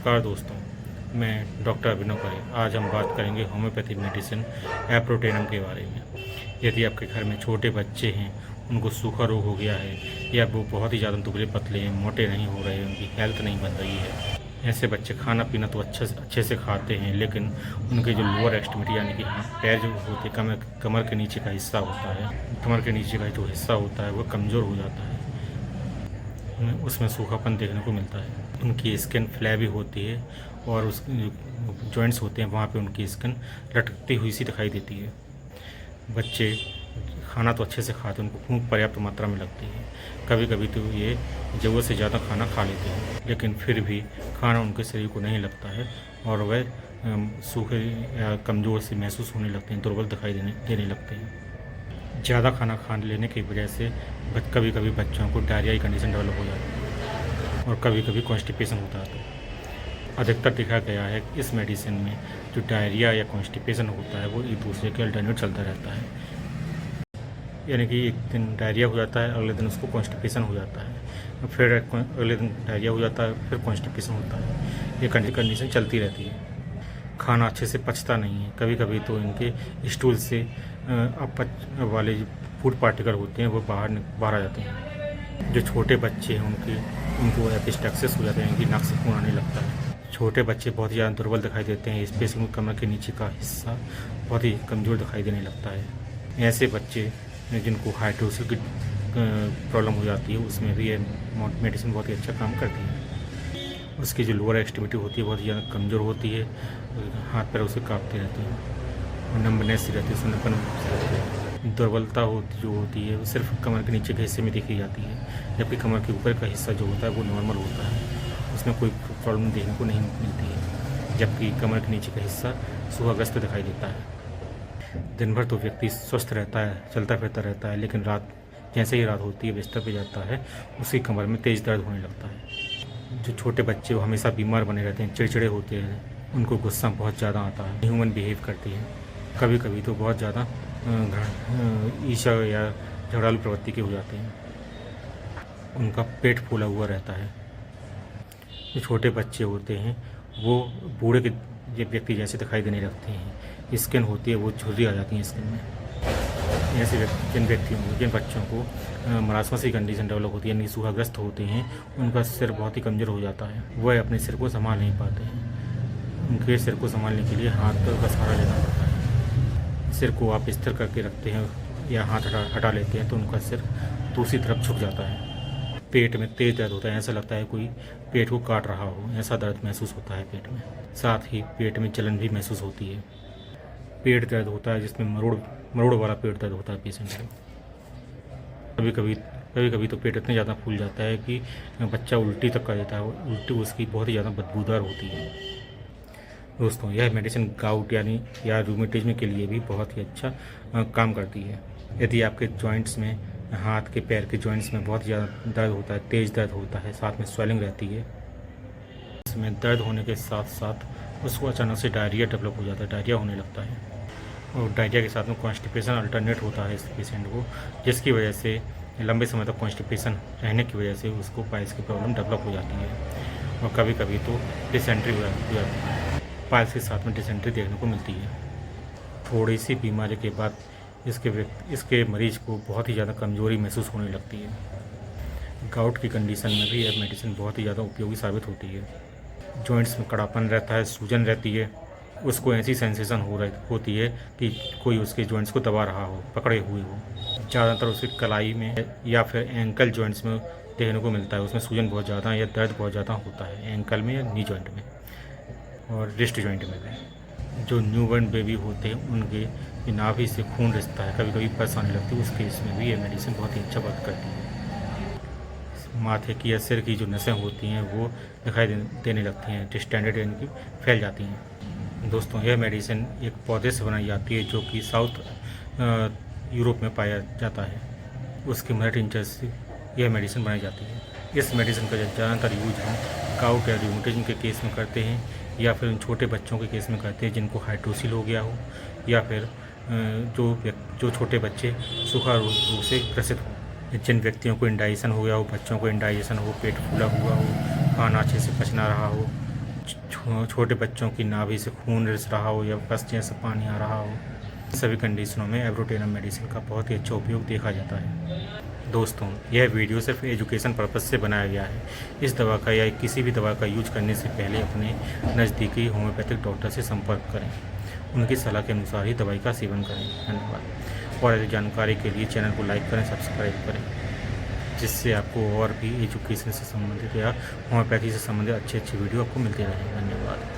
नमस्कार दोस्तों, मैं डॉक्टर अभिनव करे। आज हम बात करेंगे होम्योपैथी मेडिसिन एप्रोटेनम के बारे में। यदि आपके घर में छोटे बच्चे हैं, उनको सूखा रोग हो गया है या वो बहुत ही ज़्यादा दुबले पतले हैं, मोटे नहीं हो रहे हैं, उनकी हेल्थ नहीं बन रही है, ऐसे बच्चे खाना पीना तो अच्छे से खाते हैं, लेकिन उनके जो लोअर एक्सट्रीमिटी यानी कि पैर जो होते हैं, कमर के नीचे का हिस्सा होता है, कमर के नीचे का जो हिस्सा होता है वो कमज़ोर हो जाता है, उसमें सूखापन देखने को मिलता है। उनकी स्किन फ्लैबी होती है और उस जॉइंट्स होते हैं वहाँ पे उनकी स्किन लटकती हुई सी दिखाई देती है। बच्चे खाना तो अच्छे से खाते हैं, उनको भूख पर्याप्त मात्रा में लगती है। कभी कभी तो ये ज़रूरत से ज़्यादा खाना खा लेते हैं, लेकिन फिर भी खाना उनके शरीर को नहीं लगता है और वह सूखे या कमज़ोर से महसूस होने लगते हैं, दुर्बल दिखाई देने लगते हैं। ज़्यादा खाना खा लेने की वजह से कभी कभी बच्चों को डायरिया की कंडीशन डेवलप हो जाती है और कभी कभी कॉन्स्टिपेशन होता है। अधिकतर देखा गया है कि इस मेडिसिन में जो डायरिया या कॉन्स्टिपेशन होता है वो एक दूसरे के अल्टरनेट चलता रहता है, यानी कि एक दिन डायरिया हो जाता है, अगले दिन उसको कॉन्स्टिपेशन हो जाता है, फिर अगले दिन डायरिया हो जाता है, फिर कॉन्स्टिपेशन होता है। ये कंडीशन चलती रहती है। खाना अच्छे से पचता नहीं है, कभी कभी तो इनके स्टूल से अपच वाले जो फूड पार्टिकल होते हैं वो बाहर आ जाते हैं। जो छोटे बच्चे हैं उनको एपिस्टैक्सिस हो जाता है, इनकी नाक से खून आने लगता है। छोटे बच्चे बहुत ही ज़्यादा दुर्बल दिखाई देते हैं, स्पेशली कमर के नीचे का हिस्सा बहुत ही कमज़ोर दिखाई देने लगता है। ऐसे बच्चे जिनको हाइड्रोसिल की प्रॉब्लम हो जाती है, उसमें भी ये मेडिसिन बहुत ही अच्छा काम करती है। उसकी जो लोअर एक्सट्रीमिटी होती है बहुत ही ज़्यादा कमज़ोर होती है, हाथ पैर उसे काँपते रहते हैं और नंबनेस सी रहती है, सुन्नपन रहती है। दुर्बलता जो होती है वो सिर्फ कमर के नीचे के हिस्से में देखी जाती है, जबकि कमर के ऊपर का हिस्सा जो होता है वो नॉर्मल होता है, उसमें कोई प्रॉब्लम देखने को नहीं मिलती है, जबकि कमर के नीचे का हिस्सा सूखाग्रस्त दिखाई देता है। दिन भर तो व्यक्ति स्वस्थ रहता है, चलता फिरता रहता है, लेकिन जैसे ही रात होती है, बिस्तर पे जाता है, उसकी कमर में तेज़ दर्द होने लगता है। जो छोटे बच्चे वो हमेशा बीमार बने रहते हैं, चिड़चिड़े होते हैं, उनको गुस्सा बहुत ज़्यादा आता है, ह्यूमन बिहेव करती है, कभी कभी तो बहुत ज़्यादा ईर्ष्या या झगड़ालू प्रवृत्ति के हो जाते हैं। उनका पेट फूला हुआ रहता है। जो छोटे बच्चे होते हैं वो बूढ़े के व्यक्ति जैसे दिखाई देने लगते हैं, स्किन होती है वो झुर्री आ जाती है स्किन में। ऐसे जिन बच्चों को मरासमस की कंडीशन डेवलप होती है, यानी सूखाग्रस्त होते हैं, उनका सिर बहुत ही कमज़ोर हो जाता है, वह अपने सिर को संभाल नहीं पाते हैं। उनके सिर को संभालने के लिए हाथ का सहारा लेना पड़ता है। सिर को आप स्थिर करके रखते हैं या हाथ हटा लेते हैं तो उनका सिर दूसरी तरफ झुक जाता है। पेट में तेज़ दर्द होता है, ऐसा लगता है कोई पेट को काट रहा हो, ऐसा दर्द महसूस होता है पेट में। साथ ही पेट में जलन भी महसूस होती है। पेट दर्द होता है जिसमें मरोड़ वाला पेट दर्द होता है पेशेंट को। कभी कभी तो पेट इतना ज़्यादा फूल जाता है कि बच्चा उल्टी तक कर देता है, उल्टी उसकी बहुत ही ज़्यादा बदबूदार होती है। दोस्तों, यह मेडिसिन गाउट यानी या रूमेटिज्म के लिए भी बहुत ही अच्छा काम करती है। यदि आपके जॉइंट्स में, हाथ के पैर के जॉइंट्स में बहुत ज़्यादा दर्द होता है, तेज़ दर्द होता है, साथ में स्वेलिंग रहती है, इसमें दर्द होने के साथ साथ उसको अचानक से डायरिया डेवलप हो जाता है, डायरिया होने लगता है और डायरिया के साथ में कॉन्स्टिपेशन अल्टरनेट होता है इस पेशेंट को, जिसकी वजह से लंबे समय तक कॉन्स्टिपेशन रहने की वजह से उसको पाइल्स की प्रॉब्लम डेवलप हो जाती है और कभी कभी तो डिसेंट्री हो जाती है। पाइल्स के साथ में डिसेंट्री देखने को मिलती है। थोड़ी सी बीमारी के बाद इसके मरीज को बहुत ही ज़्यादा कमज़ोरी महसूस होने लगती है। गाउट की कंडीशन में भी यह मेडिसिन बहुत ही ज़्यादा उपयोगी साबित होती है। जॉइंट्स में कड़ापन रहता है, सूजन रहती है, उसको ऐसी सेंसेशन होती है कि कोई उसके जॉइंट्स को दबा रहा हो, पकड़े हुए हो। ज़्यादातर उसकी कलाई में या फिर एंकल जॉइंट्स में देखने को मिलता है, उसमें सूजन बहुत ज़्यादा या दर्द बहुत ज़्यादा होता है, एंकल में या नी जॉइंट में और रिस्ट जॉइंट में भी। जो न्यूबॉर्न बेबी होते हैं उनके नाभि से खून रिसता है, कभी कभी पस आने लगती है, उस केस में भी ये मेडिसिन बहुत ही अच्छा वर्क करती है। माथे की या सिर की जो नसें होती हैं वो दिखाई देने लगती हैं, डिस्टेंडेड यानी कि फैल जाती हैं। दोस्तों, यह मेडिसिन एक पौधे से बनाई जाती है जो कि साउथ यूरोप में पाया जाता है। उसकी मदर टिंचर से यह मेडिसिन बनाई जाती है। इस मेडिसिन का ज़्यादातर यूज हम गाउट या रूमेटिज्म के केस में करते हैं या फिर उन छोटे बच्चों के केस में करते हैं जिनको हाइड्रोसिल हो गया हो या फिर जो छोटे बच्चे सूखा रोग से ग्रसित हो। जिन व्यक्तियों को इंडाइजेशन हो गया हो, बच्चों को इंडाइजेशन हो, पेट फूला हुआ हो, खाना अच्छे से पच ना रहा हो, छोटे बच्चों की नाभि से खून रिस रहा हो या पसलियों से पानी आ रहा हो, सभी कंडीशनों में एब्रोटेनम मेडिसिन का बहुत ही अच्छा उपयोग देखा जाता है। दोस्तों, यह वीडियो सिर्फ एजुकेशन पर्पज़ से बनाया गया है। इस दवा का या किसी भी दवा का यूज करने से पहले अपने नज़दीकी होम्योपैथिक डॉक्टर से संपर्क करें। उनकी सलाह के अनुसार ही दवाई का सेवन करें। धन्यवाद। और अधिक जानकारी के लिए चैनल को लाइक करें, सब्सक्राइब करें, जिससे आपको और भी एजुकेशन से संबंधित या होम्योपैथी से संबंधित अच्छे वीडियो आपको मिलते रहें। धन्यवाद।